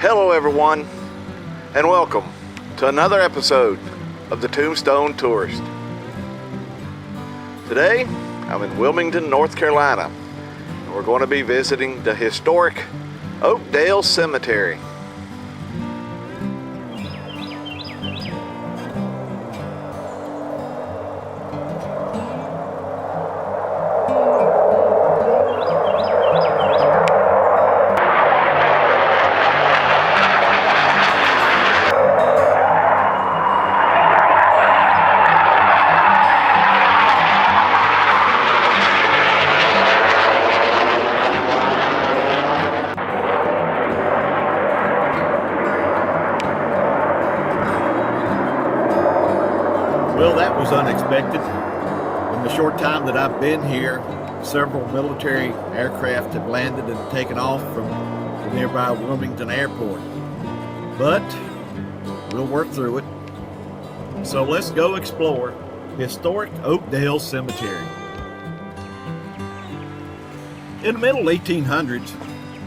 Hello everyone, and welcome to another episode of the Tombstone Tourist. Today, I'm in Wilmington, North Carolina, and we're going to be visiting the Historic Oakdale Cemetery. Well, that was unexpected. In the short time that I've been here, several military aircraft have landed and taken off from the nearby Wilmington airport. But we'll work through it. So let's go explore Historic Oakdale Cemetery. In the middle 1800s,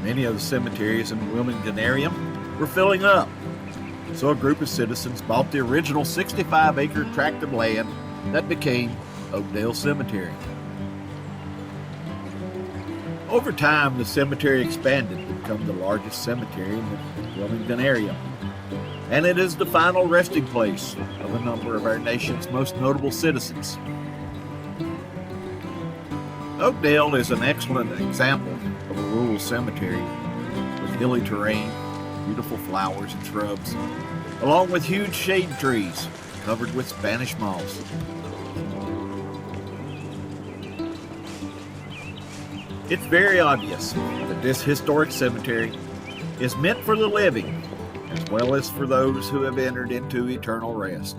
many of the cemeteries in the Wilmington area were filling up. So a group of citizens bought the original 65-acre tract of land that became Oakdale Cemetery. Over time, the cemetery expanded to become the largest cemetery in the Wilmington area, and it is the final resting place of a number of our nation's most notable citizens. Oakdale is an excellent example of a rural cemetery with hilly terrain, beautiful flowers and shrubs, along with huge shade trees covered with Spanish moss. It's very obvious that this historic cemetery is meant for the living as well as for those who have entered into eternal rest.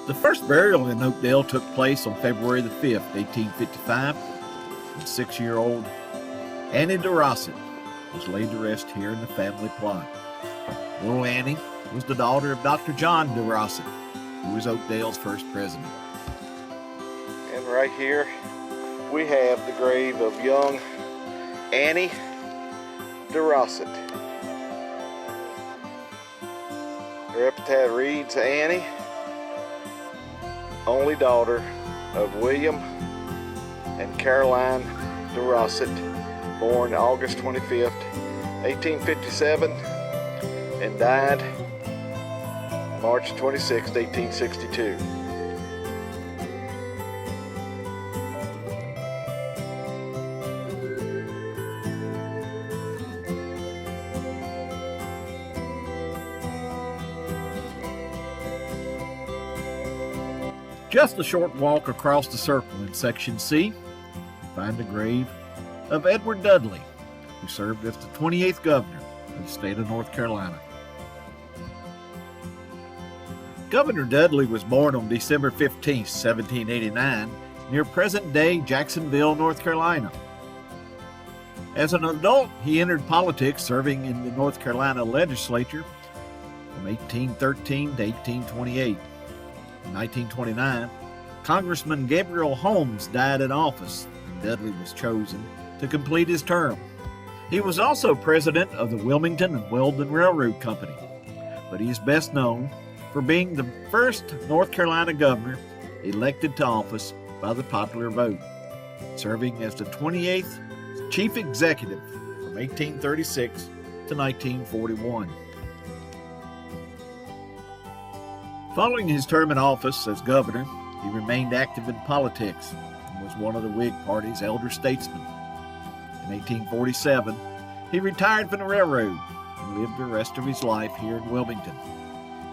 The first burial in Oakdale took place on February the 5th, 1855, and 6-year-old Annie DeRosset was laid to rest here in the family plot. Little Annie was the daughter of Dr. John DeRosset, who was Oakdale's first president. And right here, we have the grave of young Annie DeRosset. Her epitaph reads, Annie, only daughter of William and Caroline DeRosset, born August 25th, 1857, and died March 26th, 1862. Just a short walk across the circle in Section C, you find the grave of Edward Dudley, who served as the 28th governor of the state of North Carolina. Governor Dudley was born on December 15, 1789, near present-day Jacksonville, North Carolina. As an adult, he entered politics, serving in the North Carolina legislature from 1813 to 1828. In 1929, Congressman Gabriel Holmes died in office, and Dudley was chosen to complete his term. He was also president of the Wilmington and Weldon Railroad Company, but he is best known for being the first North Carolina governor elected to office by the popular vote, serving as the 28th chief executive from 1836 to 1941. Following his term in office as governor, he remained active in politics and was one of the Whig Party's elder statesmen. In 1847, he retired from the railroad and lived the rest of his life here in Wilmington.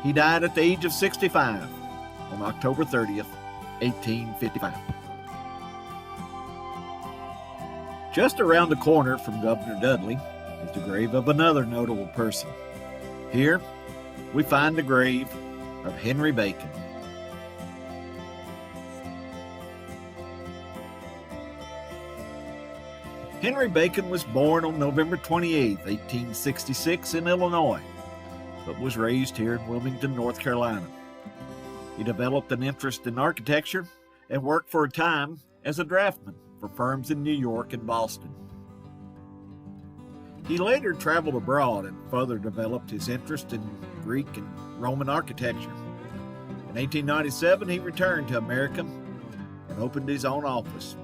He died at the age of 65 on October 30th, 1855. Just around the corner from Governor Dudley is the grave of another notable person. Here, we find the grave of Henry Bacon. Henry Bacon was born on November 28, 1866 in Illinois, but was raised here in Wilmington, North Carolina. He developed an interest in architecture and worked for a time as a draftsman for firms in New York and Boston. He later traveled abroad and further developed his interest in Greek and Roman architecture. In 1897, he returned to America and opened his own office,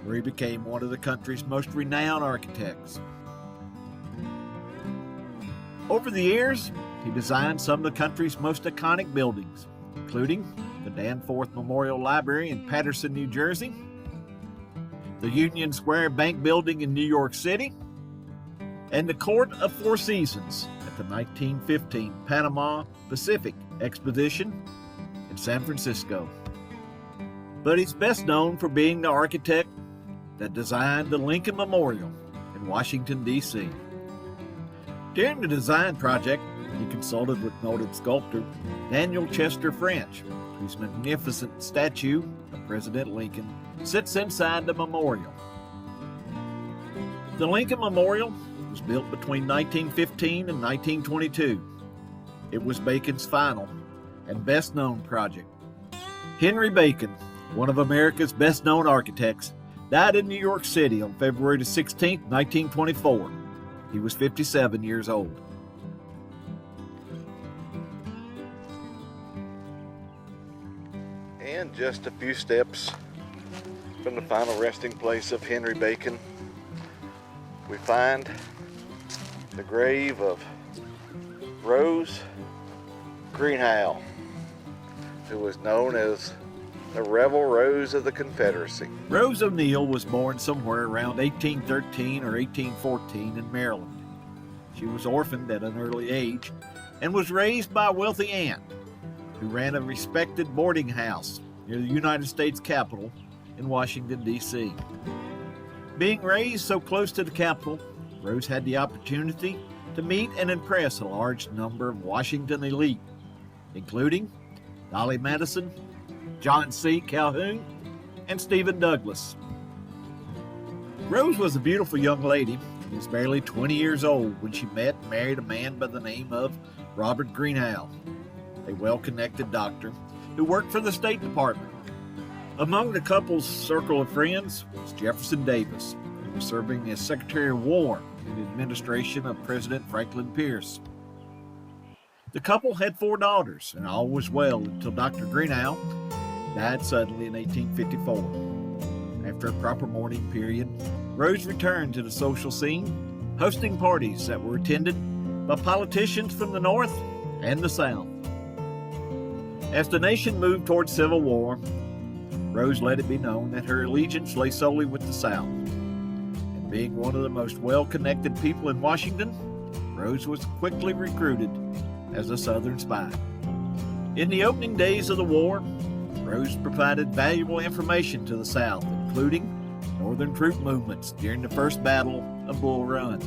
where he became one of the country's most renowned architects. Over the years, he designed some of the country's most iconic buildings, including the Danforth Memorial Library in Paterson, New Jersey, the Union Square Bank Building in New York City, and the Court of Four Seasons at the 1915 Panama Pacific Exposition in San Francisco. But he's best known for being the architect that designed the Lincoln Memorial in Washington, D.C. During the design project, he consulted with noted sculptor Daniel Chester French, whose magnificent statue of President Lincoln sits inside the memorial. The Lincoln Memorial was built between 1915 and 1922. It was Bacon's final and best-known project. Henry Bacon, one of America's best-known architects, died in New York City on February 16, 1924. He was 57 years old. And just a few steps from the final resting place of Henry Bacon, we find the grave of Rose Greenhow, who was known as the Rebel Rose of the Confederacy. Rose O'Neill was born somewhere around 1813 or 1814 in Maryland. She was orphaned at an early age and was raised by a wealthy aunt who ran a respected boarding house near the United States Capitol in Washington, D.C. Being raised so close to the Capitol, Rose had the opportunity to meet and impress a large number of Washington elite, including Dolly Madison, John C. Calhoun, and Stephen Douglas. Rose was a beautiful young lady and was barely 20 years old when she met and married a man by the name of Robert Greenhow, a well-connected doctor who worked for the State Department. Among the couple's circle of friends was Jefferson Davis, who was serving as Secretary of War in the administration of President Franklin Pierce. The couple had 4 daughters, and all was well until Dr. Greenhow died suddenly in 1854. After a proper mourning period, Rose returned to the social scene, hosting parties that were attended by politicians from the North and the South. As the nation moved towards civil war, Rose let it be known that her allegiance lay solely with the South. And being one of the most well-connected people in Washington, Rose was quickly recruited as a Southern spy. In the opening days of the war, Rose provided valuable information to the South, including Northern troop movements during the First Battle of Bull Run.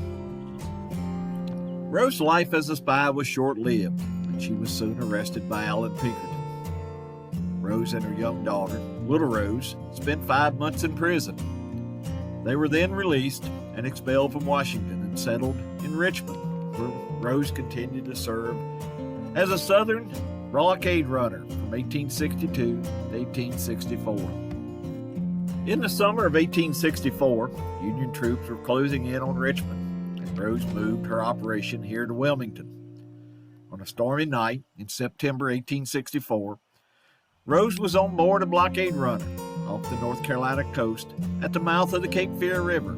Rose's life as a spy was short-lived, and she was soon arrested by Allen Pinkerton. Rose and her young daughter, Little Rose, spent 5 months in prison. They were then released and expelled from Washington and settled in Richmond, where Rose continued to serve as a Southern blockade runner from 1862 to 1864. In the summer of 1864, Union troops were closing in on Richmond, and Rose moved her operation here to Wilmington. On a stormy night in September 1864, Rose was on board a blockade runner off the North Carolina coast at the mouth of the Cape Fear River.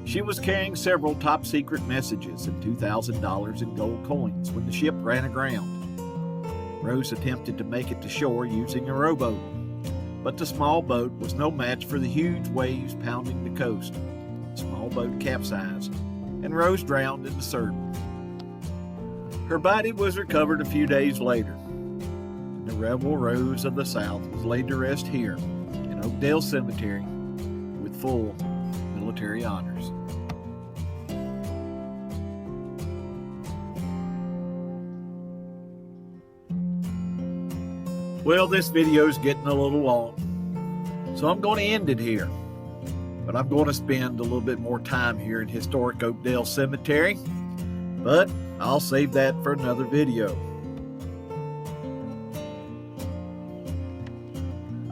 She was carrying several top-secret messages and $2,000 in gold coins when the ship ran aground. Rose attempted to make it to shore using a rowboat, but the small boat was no match for the huge waves pounding the coast. The small boat capsized, and Rose drowned in the surf. Her body was recovered a few days later. The rebel Rose of the South was laid to rest here in Oakdale Cemetery with full military honors. Well, this video is getting a little long, so I'm going to end it here. But I'm going to spend a little bit more time here in Historic Oakdale Cemetery, but I'll save that for another video.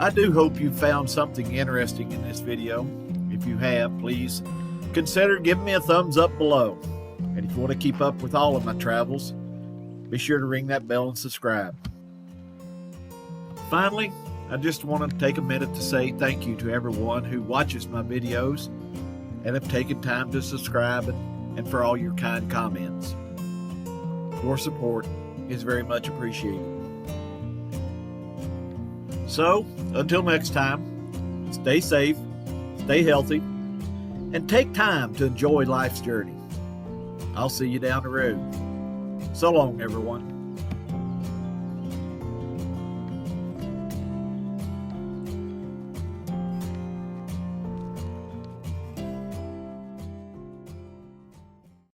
I do hope you found something interesting in this video. If you have, please consider giving me a thumbs up below. And if you want to keep up with all of my travels, be sure to ring that bell and subscribe. Finally, I just want to take a minute to say thank you to everyone who watches my videos and have taken time to subscribe and for all your kind comments. Your support is very much appreciated. So, until next time, stay safe, stay healthy, and take time to enjoy life's journey. I'll see you down the road. So long, everyone.